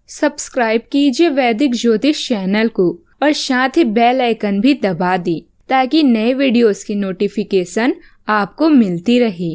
Subscribe कीजिए वैदिक ज्योतिष चैनल को और साथ ही बेल आइकन भी दबा दी ताकि नए वीडियोस की नोटिफिकेशन आपको मिलती रहे।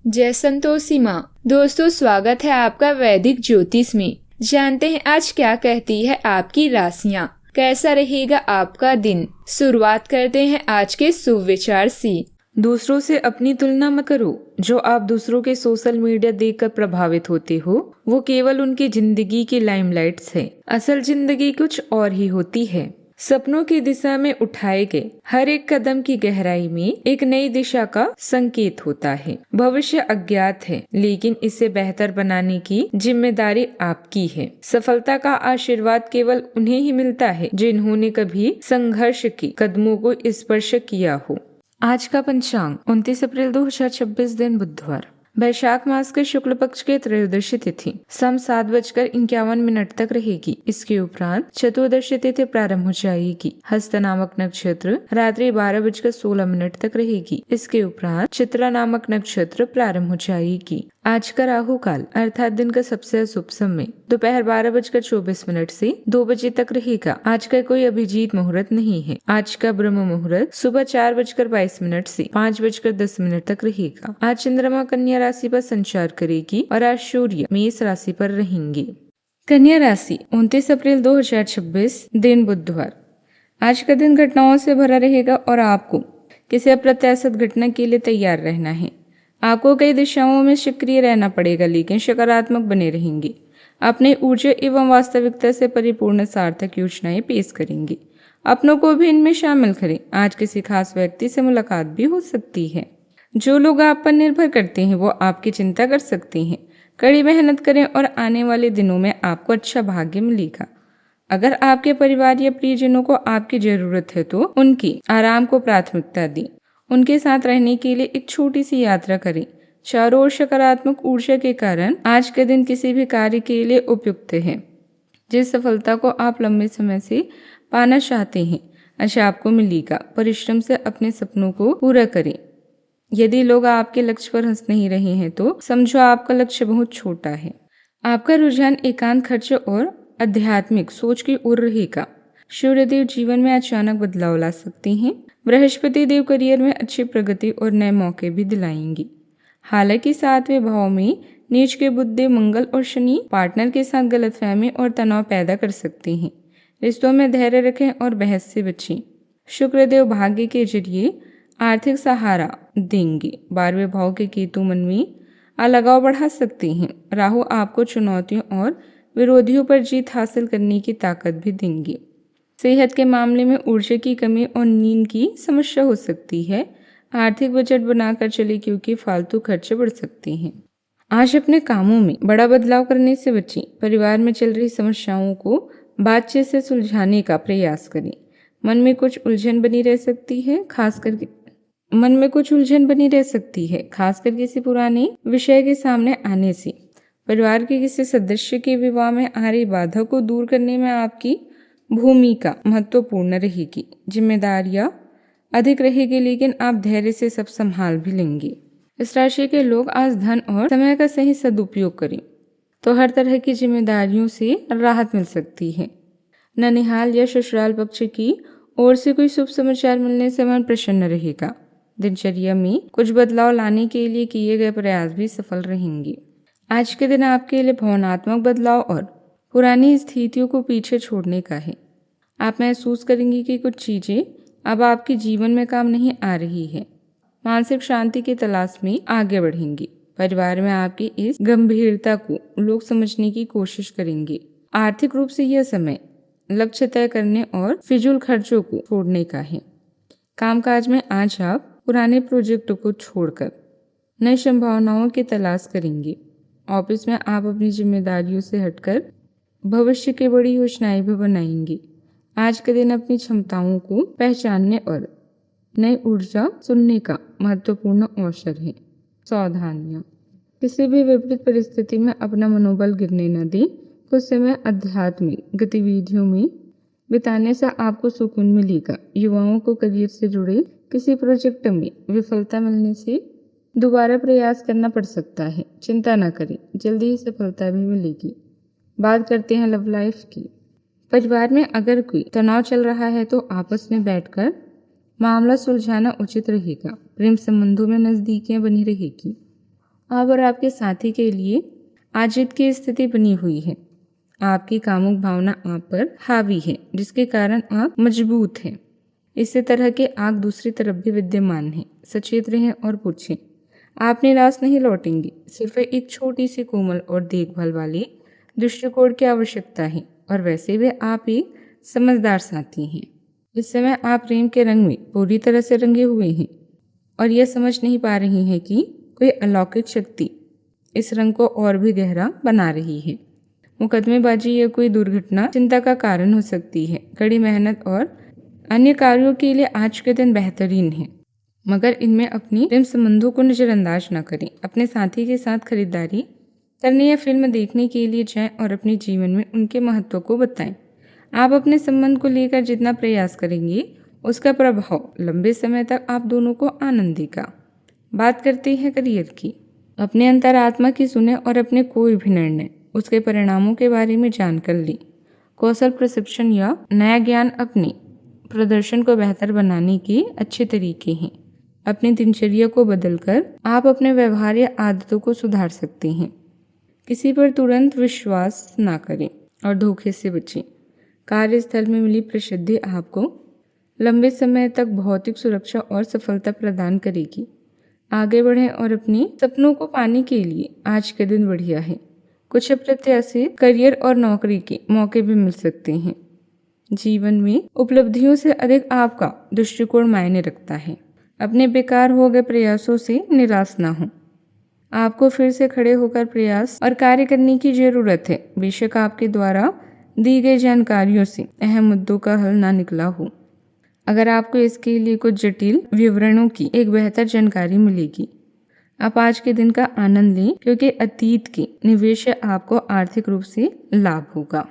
जय संतोषी माँ। दोस्तों, स्वागत है आपका वैदिक ज्योतिष में। जानते हैं आज क्या कहती है आपकी राशियाँ, कैसा रहेगा आपका दिन। शुरुआत करते हैं आज के शुभ विचार से। दूसरों से अपनी तुलना मत करो। जो आप दूसरों के सोशल मीडिया देखकर प्रभावित होते हो वो केवल उनकी जिंदगी की लाइमलाइट्स है। असल जिंदगी कुछ और ही होती है। सपनों की दिशा में उठाए गए हर एक कदम की गहराई में एक नई दिशा का संकेत होता है। भविष्य अज्ञात है, लेकिन इसे बेहतर बनाने की जिम्मेदारी आपकी है। सफलता का आशीर्वाद केवल उन्हें ही मिलता है जिन्होंने कभी संघर्ष के कदमों को स्पर्श किया हो। आज का पंचांग 29 अप्रैल 2026 दिन बुधवार, वैशाख मास के शुक्ल पक्ष के त्रयोदशी तिथि शाम 7:51 तक रहेगी। इसके उपरांत चतुर्दशी तिथि प्रारंभ हो जाएगी। हस्त नामक नक्षत्र रात्रि 12:16 तक रहेगी। इसके उपरांत चित्रा नामक नक्षत्र प्रारंभ हो जाएगी। आज का राहु काल अर्थात दिन का सबसे अशुभ समय दोपहर 12:24 से 2 बजे तक रहेगा। आज का कोई अभिजीत मुहूर्त नहीं है। आज का ब्रह्म मुहूर्त सुबह 4:22 से 5:10 तक रहेगा। आज चंद्रमा कन्या राशि पर संचार करेगी और आज सूर्य मेष राशि पर रहेंगे। कन्या राशि 29 अप्रैल 2026 दिन बुधवार। आज का दिन घटनाओं से भरा रहेगा और आपको किसी अप्रत्याशित घटना के लिए तैयार रहना है। आपको कई दिशाओं में सक्रिय रहना पड़ेगा, लेकिन सकारात्मक बने रहेंगे। अपने ऊर्जा एवं वास्तविकता से परिपूर्ण सार्थक योजनाएं पेश करेंगे। अपनों को भी इनमें शामिल करें। आज किसी खास व्यक्ति से मुलाकात भी हो सकती है। जो लोग आप पर निर्भर करते हैं वो आपकी चिंता कर सकते हैं। कड़ी मेहनत करें और आने वाले दिनों में आपको अच्छा भाग्य मिलेगा। अगर आपके परिवार या प्रियजनों को आपकी जरूरत है तो उनकी आराम को प्राथमिकता दें। उनके साथ रहने के लिए एक छोटी सी यात्रा करें। चारों ओर सकारात्मक ऊर्जा के कारण आज के दिन किसी भी कार्य के लिए उपयुक्त है। जिस सफलता को आप लंबे समय से पाना चाहते हैं आज आपको मिलेगा। परिश्रम से अपने सपनों को पूरा करें। यदि लोग आपके लक्ष्य पर हंस नहीं रहे हैं तो समझो आपका लक्ष्य बहुत छोटा है। आपका रुझान एकांत खर्च और आध्यात्मिक सोच की ओर रहेगा। सूर्यदेव जीवन में अचानक बदलाव ला सकते हैं। बृहस्पति देव करियर में अच्छी प्रगति और नए मौके भी दिलाएंगे। हालांकि 7वें भाव में नीच के बुध मंगल और शनि पार्टनर के साथ गलतफहमी और तनाव पैदा कर सकते हैं। रिश्तों में धैर्य रखें और बहस से बचें। शुक्रदेव भाग्य के जरिए आर्थिक सहारा देंगे। 12वें भाव के केतु मन में अलगाव बढ़ा सकते हैं। राहु आपको चुनौतियों और विरोधियों पर जीत हासिल करने की ताकत भी देंगे। सेहत के मामले में ऊर्जा की कमी और नींद की समस्या हो सकती है। आर्थिक बजट बनाकर चले क्योंकि फालतू खर्चे बढ़ सकते हैं। आज अपने कामों में बड़ा बदलाव करने से बचें। परिवार में चल रही समस्याओं को बातचीत से सुलझाने का प्रयास करें। मन में कुछ उलझन बनी रह सकती है, खासकर किसी पुराने विषय के सामने आने से। परिवार के किसी सदस्य के विवाह में आ रही बाधा को दूर करने में आपकी भूमिका महत्वपूर्ण रहेगी। जिम्मेदारियां अधिक रहेगी, लेकिन आप धैर्य से सब संभाल भी लेंगे। इस राशि के लोग आज धन और समय का सही सदुपयोग करें तो हर तरह की जिम्मेदारियों से राहत मिल सकती है। ननिहाल या ससुराल पक्ष की ओर से कोई शुभ समाचार मिलने से मन प्रसन्न रहेगा। दिनचर्या में कुछ बदलाव लाने के लिए किए गए प्रयास भी सफल रहेंगे। आज के दिन आपके लिए भावनात्मक बदलाव और पुरानी स्थितियों को पीछे छोड़ने का है। आप महसूस करेंगे कि कुछ चीजें अब आपके जीवन में काम नहीं आ रही है। मानसिक शांति की तलाश में आगे बढ़ेंगे। परिवार में आपकी इस गंभीरता को लोग समझने की कोशिश करेंगे। आर्थिक रूप से यह समय लक्ष्य तय करने और फिजूल खर्चों को छोड़ने का है। कामकाज में आज आप पुराने प्रोजेक्ट को छोड़कर नई संभावनाओं की तलाश करेंगे। ऑफिस में आप अपनी जिम्मेदारियों से हटकर भविष्य की बड़ी योजनाएं भी बनाएंगे। आज के दिन अपनी क्षमताओं को पहचानने और नई ऊर्जा सुनने का महत्वपूर्ण अवसर है। सावधानियां, किसी भी विपरीत परिस्थिति में अपना मनोबल गिरने न दें। कुछ समय आध्यात्मिक गतिविधियों में बिताने से आपको सुकून मिलेगा। युवाओं को करियर से जुड़े किसी प्रोजेक्ट में विफलता मिलने से दोबारा प्रयास करना पड़ सकता है। चिंता न करें, जल्दी ही सफलता भी मिलेगी। बात करते हैं लव लाइफ की। परिवार में अगर कोई तनाव चल रहा है तो आपस में बैठकर मामला सुलझाना उचित रहेगा। प्रेम संबंधों में नजदीकियां बनी रहेगी। आप और आपके साथी के लिए आज जीत की स्थिति बनी हुई है। आपकी कामुक भावना आप पर हावी है, जिसके कारण आप मजबूत हैं। इसी तरह के आग दूसरी तरफ भी विद्यमान है। सचेत रहें और पूछें। आप निराश नहीं लौटेंगे। सिर्फ एक छोटी सी कोमल और देखभाल वाली दृष्टिकोण की आवश्यकता है, और वैसे भी आप एक समझदार साथी हैं। इस समय आप प्रेम के रंग में पूरी तरह से रंगे हुए हैं और यह समझ नहीं पा रही हैं कि कोई अलौकिक शक्ति इस रंग को और भी गहरा बना रही है। मुकदमेबाजी या कोई दुर्घटना चिंता का कारण हो सकती है। कड़ी मेहनत और अन्य कार्यों के लिए आज के दिन बेहतरीन है, मगर इनमें अपनी प्रेम संबंधों को नजरअंदाज न करें। अपने साथी के साथ खरीदारी करने या फिल्म देखने के लिए जाएं और अपने जीवन में उनके महत्व को बताएं। आप अपने संबंध को लेकर जितना प्रयास करेंगे, उसका प्रभाव लंबे समय तक आप दोनों को आनंद देगा। बात करते हैं करियर की। अपने अंतरात्मा की सुने और अपने कोई भी निर्णय उसके परिणामों के बारे में जानकर लें। कौशल प्रशिक्षण या नया ज्ञान अपने प्रदर्शन को बेहतर बनाने के अच्छे तरीके हैं। अपनी दिनचर्या को बदलकर आप अपने व्यवहार या आदतों को सुधार सकते हैं। किसी पर तुरंत विश्वास ना करें और धोखे से बचें। कार्यस्थल में मिली प्रसिद्धि आपको लंबे समय तक भौतिक सुरक्षा और सफलता प्रदान करेगी। आगे बढ़ें और अपने सपनों को पाने के लिए आज के दिन बढ़िया है। कुछ अप्रत्याशित करियर और नौकरी के मौके भी मिल सकते हैं। जीवन में उपलब्धियों से अधिक आपका दृष्टिकोण मायने रखता है। अपने बेकार हो गए प्रयासों से निराश ना हो। आपको फिर से खड़े होकर प्रयास और कार्य करने की जरूरत है। बेशक आपके द्वारा दी गई जानकारियों से अहम मुद्दों का हल ना निकला हो। अगर आपको इसके लिए कुछ जटिल विवरणों की एक बेहतर जानकारी मिलेगी। आप आज के दिन का आनंद लें, क्योंकि अतीत के निवेश से आपको आर्थिक रूप से लाभ होगा।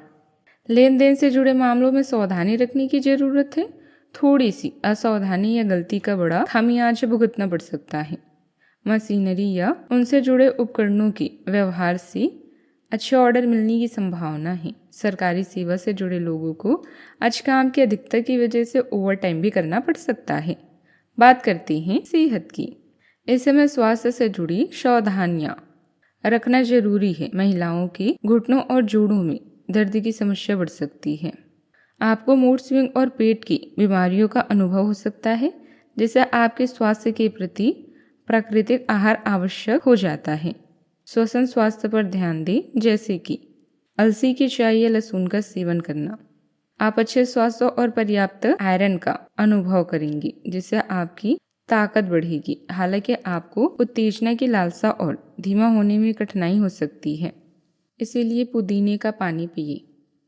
लेन देन से जुड़े मामलों में सावधानी रखने की जरूरत है। थोड़ी सी असावधानी या गलती का बड़ा खामियाजा भुगतना पड़ सकता है। मशीनरी या उनसे जुड़े उपकरणों के व्यवहार से अच्छे ऑर्डर मिलने की संभावना है। सरकारी सेवा से जुड़े लोगों को आज काम की अधिकता की वजह से ओवर टाइम भी करना पड़ सकता है। बात करते हैं सेहत की। इस समय स्वास्थ्य से जुड़ी सावधानियां रखना जरूरी है। महिलाओं के घुटनों और जोड़ों में दर्द की समस्या बढ़ सकती है। आपको मूड स्विंग और पेट की बीमारियों का अनुभव हो सकता है, जिससे आपके स्वास्थ्य के प्रति प्राकृतिक आहार आवश्यक हो जाता है। श्वसन स्वास्थ्य पर ध्यान दें, जैसे कि अलसी की चाय या लहसुन का सेवन करना। आप अच्छे स्वास्थ्य और पर्याप्त आयरन का अनुभव करेंगे, जिससे आपकी ताकत बढ़ेगी। हालांकि आपको उत्तेजना की लालसा और धीमा होने में कठिनाई हो सकती है, इसीलिए पुदीने का पानी पिए।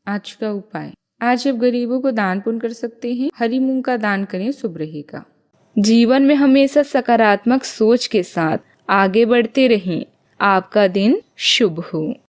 आज का उपाय। आज आप गरीबों को दान पुण्य कर सकते हैं। हरी मूंग का दान करें, शुभ रहेगा। जीवन में हमेशा सकारात्मक सोच के साथ आगे बढ़ते रहें। आपका दिन शुभ हो।